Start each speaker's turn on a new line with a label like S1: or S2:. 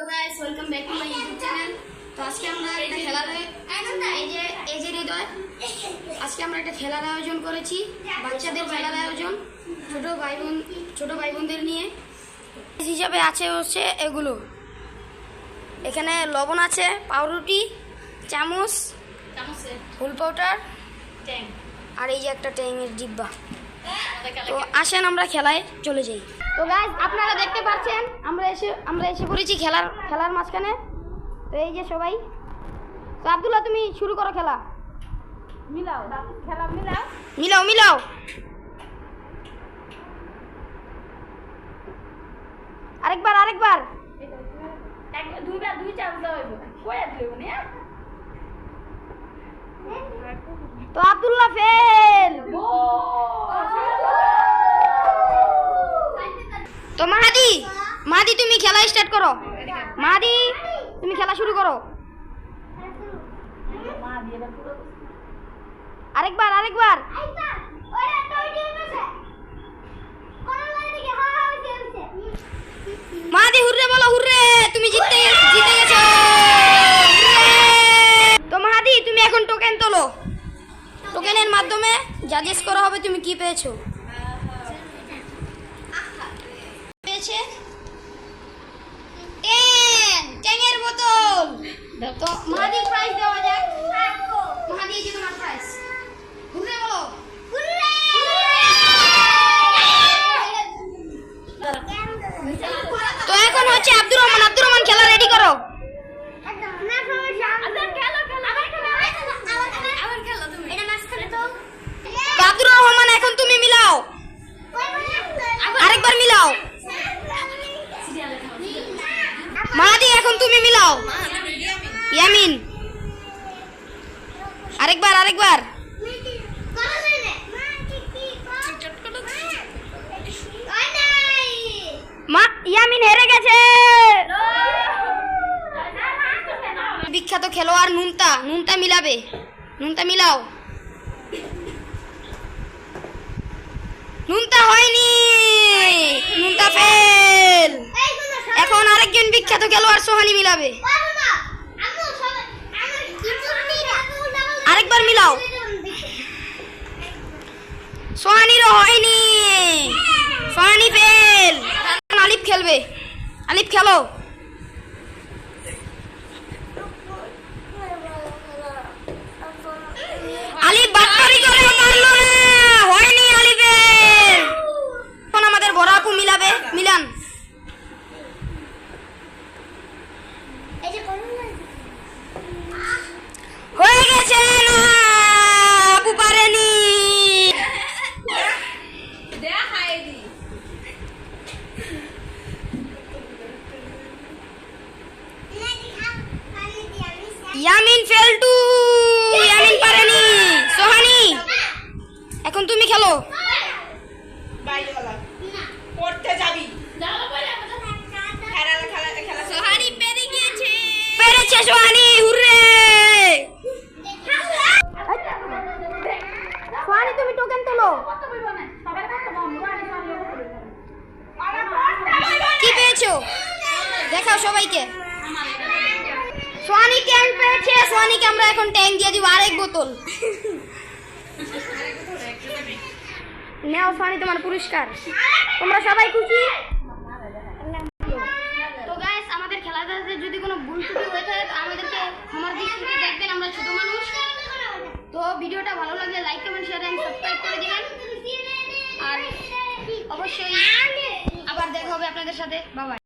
S1: Guys welcome back to my YouTube channel. तो आज के আমরা একটা খেলার এই যে হৃদয় আজকে আমরা একটা খেলার আয়োজন করেছি, বাচ্চাদের খেলার আয়োজন, ছোট ভাই বোনদের নিয়ে। হিসাবে আছে হচ্ছে এগুলো, এখানে লবণ আছে, পাউরুটি, চামচ, ফুল পাউডার, আর এই যে একটা ট্যাংয়ের ডিব্বা। তো আসেন আমরা খেলায় চলে যাই। তো গাইস আপনারা দেখতে পাচ্ছেন আমরা এসে পড়েছি খেলার মাঝখানে। তো এই যে সবাই, তো আব্দুল্লাহ তুমি শুরু করো খেলা। মিলাও আরেকবার তো আব্দুল্লাহ ফেল। তো মাহাদি তুমি খেলা স্টার্ট করো। মাহাদি তুমি খেলা শুরু করো। আরেকবার মাহাদি হুররে বলো, হুররে তুমি জিতে গেছো। তো মাহাদি তুমি এখন টোকেন তোলো, টোকেনের মাধ্যমে জাজেস করা হবে তুমি কি পেয়েছো। ট্যাংয়ের বোতল। তো মাহাদি প্রাইজ দেওয়া যাক। মাহাদি এই যে তোমার প্রাইজ। হুররে বলো। তো এখন হচ্ছে আব্দুর রহমান খেলা রেডি করো। তো আব্দুর রহমান এখন তুমি মিলাও, আরেকবার মিলাও। মাহাদি এখন তুমি মিলাও। ইয়ামিন আরেকবার ইয়ামিন হেরে গেছে। বিখ্যাত খেলোয়াড় নুনতা মিলাবে। নুনতা মিলাও। নুনতা হয়নি, নুনতা ফেল। এখন আরেকজন বিখ্যাত খেলোয়াড় সোহানি মিলাবে। আরেকবার মিলাও। সোহানিরও হয়নি, সোহানি ফেল। আলিফ খেলবে। আলিফ খেলো। আলিফ বাটপারি করে পারলো না, হয়নি আলিফের। এখন আমাদের বড় আপু মিলাবে। মিলান। হয়ে গেছে না, আপু পারেনি। ইয়ামিন ফেল টু, ইয়ামিন পারেনি। সোহানি এখন তুমি খেলো। সোহানি পেরেছে সোহানি, হুররে। সোহানি তুমি টোকেন তোলো। কি পেয়েছো দেখাও সবাইকে। সোহানি ট্যাং পেয়েছে। সোহানিকে আমরা এখন ট্যাং দিয়ে দিব, আরেক বোতল। নাও সোহানি তোমার পুরস্কার। তোমরা সবাই খুশি? তো গাইস আমাদের খেলাতে যদি কোনো ভুল ত্রুটি হয়ে থাকে আমাদেরকে ক্ষমার দৃষ্টিতে দেখবেন, আমরা ছোট মানুষ। তো ভিডিওটা ভালো লাগলে like comment share and subscribe করে দিবেন। আর অবশ্যই আবার দেখা হবে আপনাদের সাথে। Bye by.